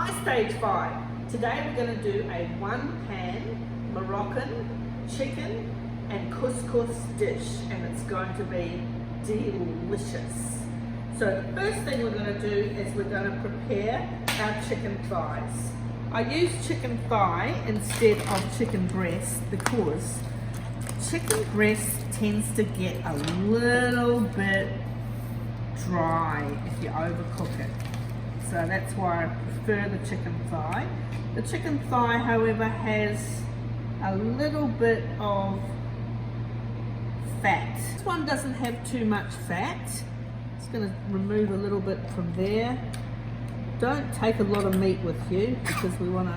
Hi Stage 5. Today we're going to do a one-pan Moroccan chicken and couscous dish, and it's going to be delicious. So the first thing we're going to do is we're going to prepare our chicken thighs. I use chicken thigh instead of chicken breast because chicken breast tends to get a little bit dry if you overcook it. So that's why I prefer the chicken thigh. The chicken thigh, however, has a little bit of fat. This one doesn't have too much fat. Just going to remove a little bit from there. Don't take a lot of meat with you because we want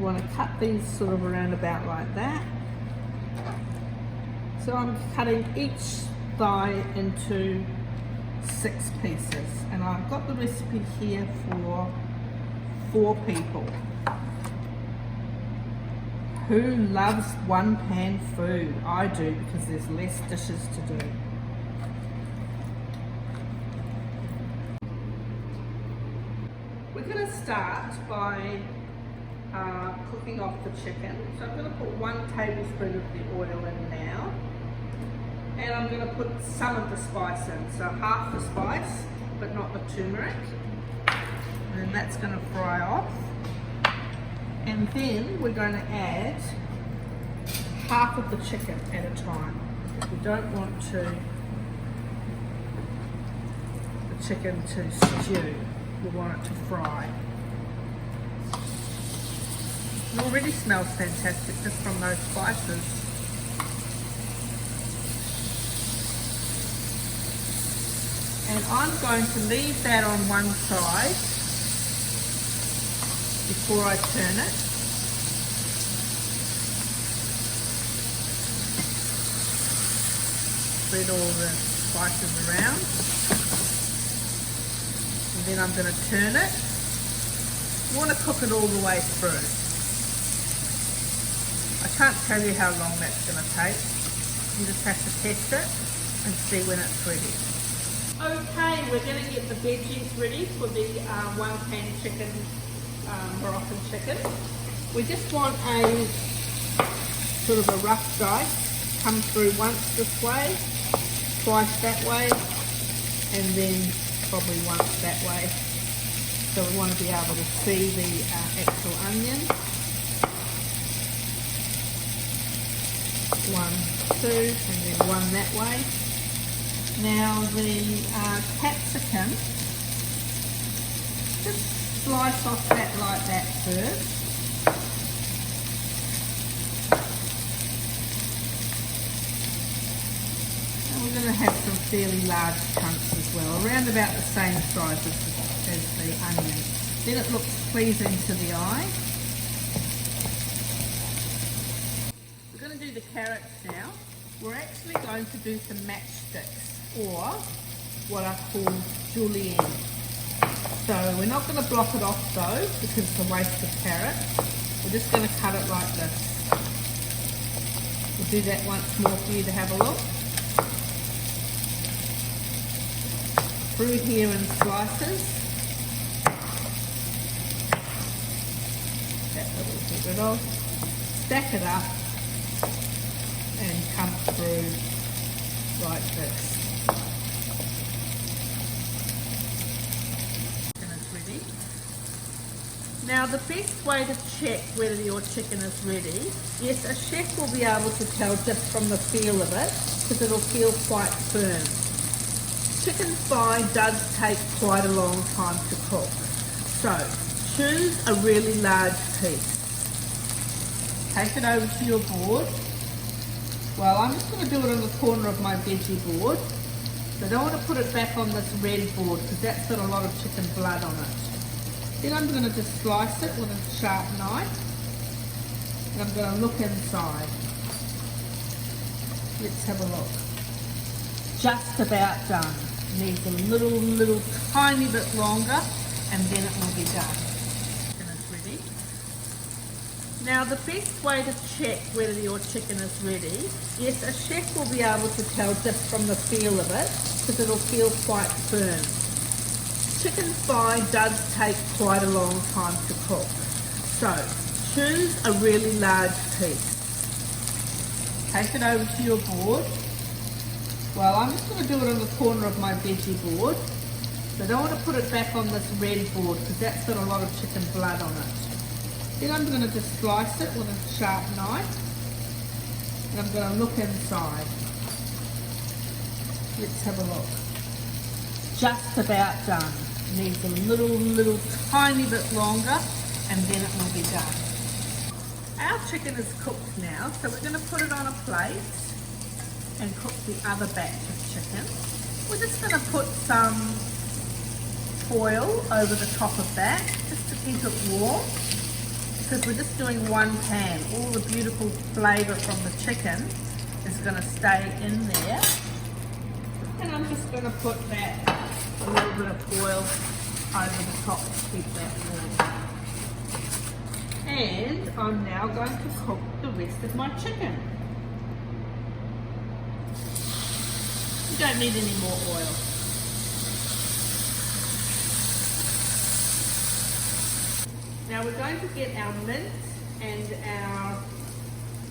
to cut these sort of around about like that. So I'm cutting each thigh into 6 pieces, and I've got the recipe here for 4 people. Who loves one pan food? I do, because there's less dishes to do. We're going to start by cooking off the chicken. So I'm going to put 1 tablespoon of the oil in now. And I'm going to put some of the spice in, so half the spice, but not the turmeric. And then that's going to fry off. And then we're going to add half of the chicken at a time. We don't want the chicken to stew. We want it to fry. It already smells fantastic just from those spices. And I'm going to leave that on one side before I turn it. Spread all the spices around. And then I'm going to turn it. You want to cook it all the way through. I can't tell you how long that's going to take. You just have to test it and see when it's ready. Okay, we're going to get the veggies ready for the one-pan chicken, Moroccan chicken. We just want a sort of a rough dice, come through once this way, twice that way, and then probably once that way. So we want to be able to see the actual onion. 1, 2, and then 1 that way. Now the capsicum, just slice off that like that first. And we're going to have some fairly large chunks as well, around about the same size as the onion. Then it looks pleasing to the eye. We're going to do the carrots now. We're actually going to do some matchsticks, or what I call julienne. So we're not going to block it off though, because it's a waste of carrot. We're just going to cut it like this. We'll do that once more for you to have a look. Through here in slices. That little get rid of. Stack it up and come through like this. Now the best way to check whether your chicken is ready, yes, a chef will be able to tell just from the feel of it, because it'll feel quite firm. Chicken thigh does take quite a long time to cook. So choose a really large piece. Take it over to your board. Well, I'm just going to do it on the corner of my veggie board. So I don't want to put it back on this red board because that's got a lot of chicken blood on it. Then I'm going to just slice it with a sharp knife, and I'm going to look inside. Let's have a look. Just about done. Needs a little tiny bit longer, and then it will be done. And it's ready. Now the best way to check whether your chicken is ready, yes, a chef will be able to tell just from the feel of it, because it'll feel quite firm. chicken thigh does take quite a long time to cook. So choose a really large piece. Take it over to your board. Well, I'm just going to do it on the corner of my veggie board. So I don't want to put it back on this red board because that's got a lot of chicken blood on it. Then I'm going to just slice it with a sharp knife. And I'm going to look inside. Let's have a look. Just about done. Needs a little tiny bit longer and then it will be done. Our chicken is cooked now, so we're going to put it on a plate and cook the other batch of chicken. We're just going to put some foil over the top of that just to keep it warm, because we're just doing one pan. All the beautiful flavour from the chicken is going to stay in there. And I'm just going to put that, a little bit of foil over the top to keep that warm. And I'm now going to cook the rest of my chicken. You don't need any more oil. Now we're going to get our mint and our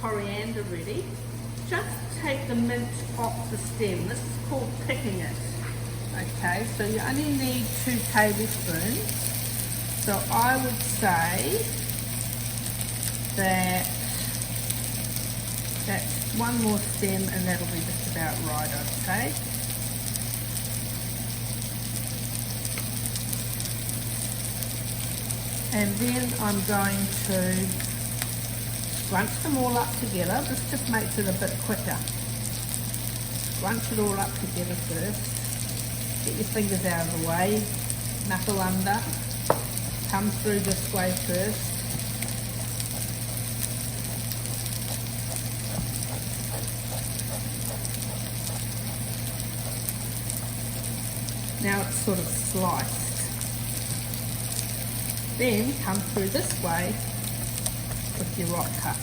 coriander ready. Just take the mint off the stem. This is called picking it. Okay, so you only need 2 tablespoons. So I would say that that's one more stem and that'll be just about right, okay? And then I'm going to scrunch them all up together. This just makes it a bit quicker. Scrunch it all up together first. Get your fingers out of the way, knuckle under, come through this way first. Now it's sort of sliced. Then come through this way with your rock cut.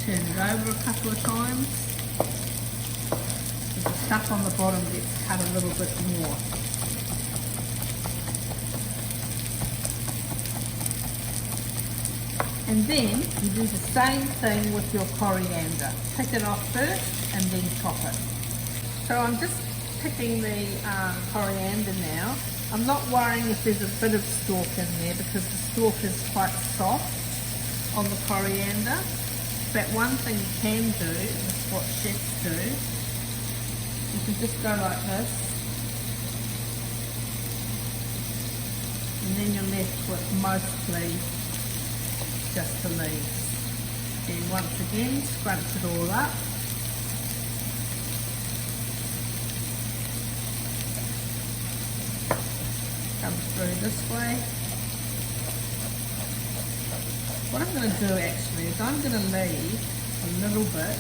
Turn it over a couple of times. The stuff on the bottom gets cut a little bit more. And then you do the same thing with your coriander. Pick it off first and then chop it. So I'm just picking the coriander now. I'm not worrying if there's a bit of stalk in there because the stalk is quite soft on the coriander. But one thing you can do, and this is what chefs do, you can just go like this, and then you're left with mostly just the leaves. Then once again, scrunch it all up. Come through this way. What I'm going to do actually is I'm going to leave a little bit,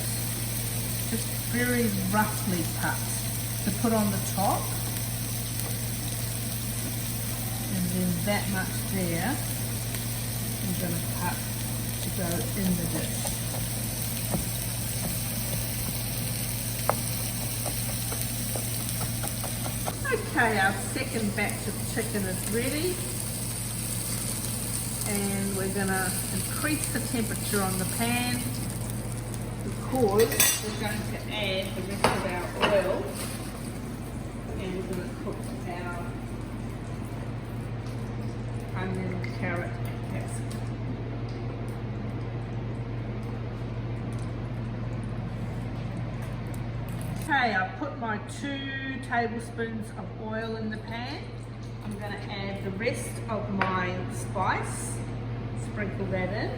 just very roughly cut, to put on the top. And then that much there, I'm going to cut to go in the dish. Okay, our second batch of chicken is ready. And we're going to increase the temperature on the pan because we're going to add the rest of our oil, and we're going to cook our onion, carrot and capsicum. Okay, I've put my 2 tablespoons of oil in the pan. I'm going to add the rest of my spice, sprinkle that in.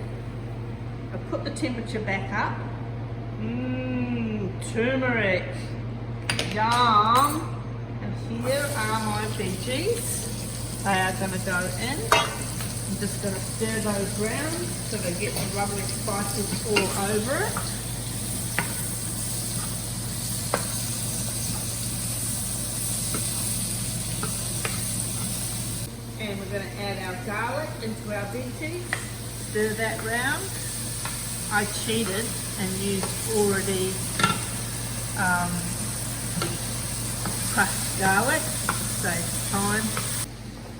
I'll put the temperature back up. Turmeric, yum. And here are my veggies. They are going to go in. I'm just going to stir those round so they get the lovely spices all over it. And we're going to add our garlic into our veggies, stir that round. I cheated and used already crushed garlic, saves time.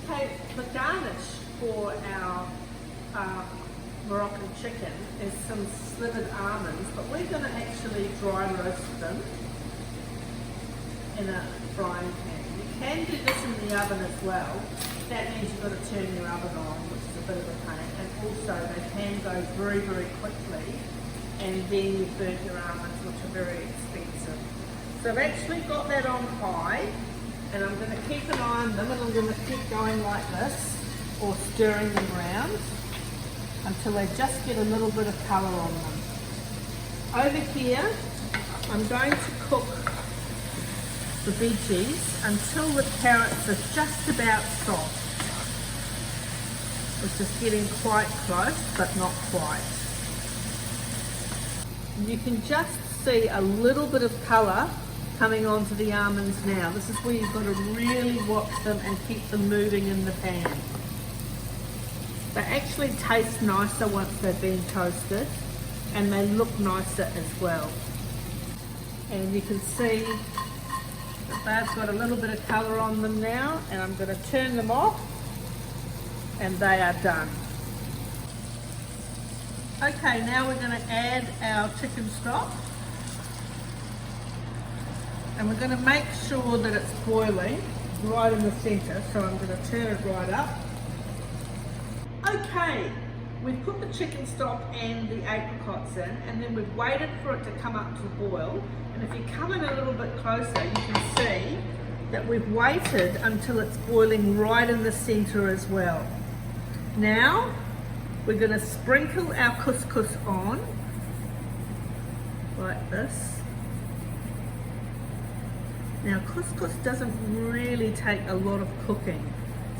Okay, the garnish for our Moroccan chicken is some slivered almonds, but we're going to actually dry roast them in a frying pan. You can do this in the oven as well. That means you've got to turn your oven on, which is a bit of a pain, and also they can go very, very quickly, and then you've burnt your almonds, which are very expensive. So I've actually got that on high, and I'm going to keep an eye on them, and I'm going to keep going like this, or stirring them around until they just get a little bit of colour on them. Over here, I'm going to cook the veggies until the carrots are just about soft. It's just getting quite close, but not quite. You can just see a little bit of colour coming onto the almonds now. This is where you've got to really watch them and keep them moving in the pan. They actually taste nicer once they've been toasted, and they look nicer as well. And you can see that they've got a little bit of colour on them now, and I'm going to turn them off, and they are done. Okay, now we're going to add our chicken stock, and we're going to make sure that it's boiling right in the centre, so I'm going to turn it right up. Okay, we've put the chicken stock and the apricots in, and then we've waited for it to come up to boil. And if you come in a little bit closer, you can see that we've waited until it's boiling right in the centre as well. Now, we're going to sprinkle our couscous on, like this. Now, couscous doesn't really take a lot of cooking.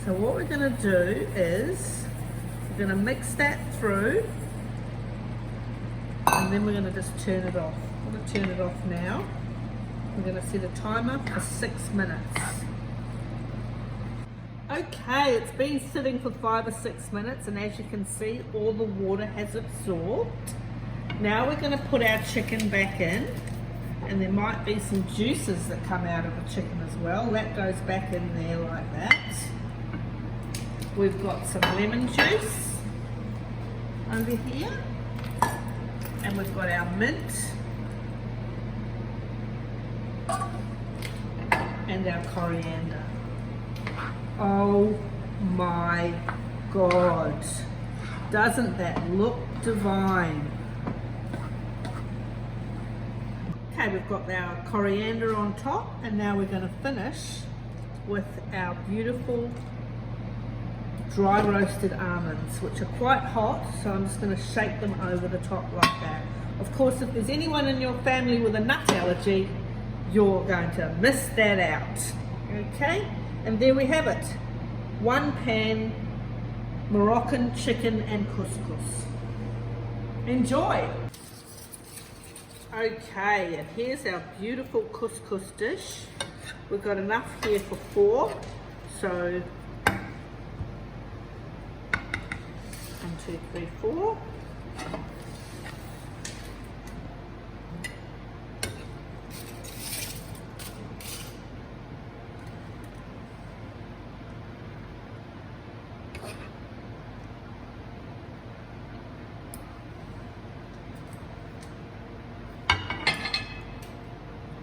So what we're going to do is, we're going to mix that through, and then we're going to just turn it off. I'm going to turn it off now. We're going to set a timer for 6 minutes. Okay, it's been sitting for 5 or 6 minutes, and as you can see, all the water has absorbed. Now we're going to put our chicken back in, and there might be some juices that come out of the chicken as well. That goes back in there like that. We've got some lemon juice over here, and we've got our mint and our coriander. Oh my God, doesn't that look divine? Okay, we've got our coriander on top, and now we're going to finish with our beautiful dry roasted almonds, which are quite hot, so I'm just going to shake them over the top like that. Of course, if there's anyone in your family with a nut allergy, you're going to miss that out. Okay, and there we have it. 1 pan Moroccan chicken and couscous. Enjoy. Okay, and here's our beautiful couscous dish. We've got enough here for 4, so 1, 2, 3, 4.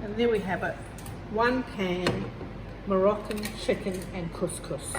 And there we have it, 1 pan Moroccan chicken and couscous.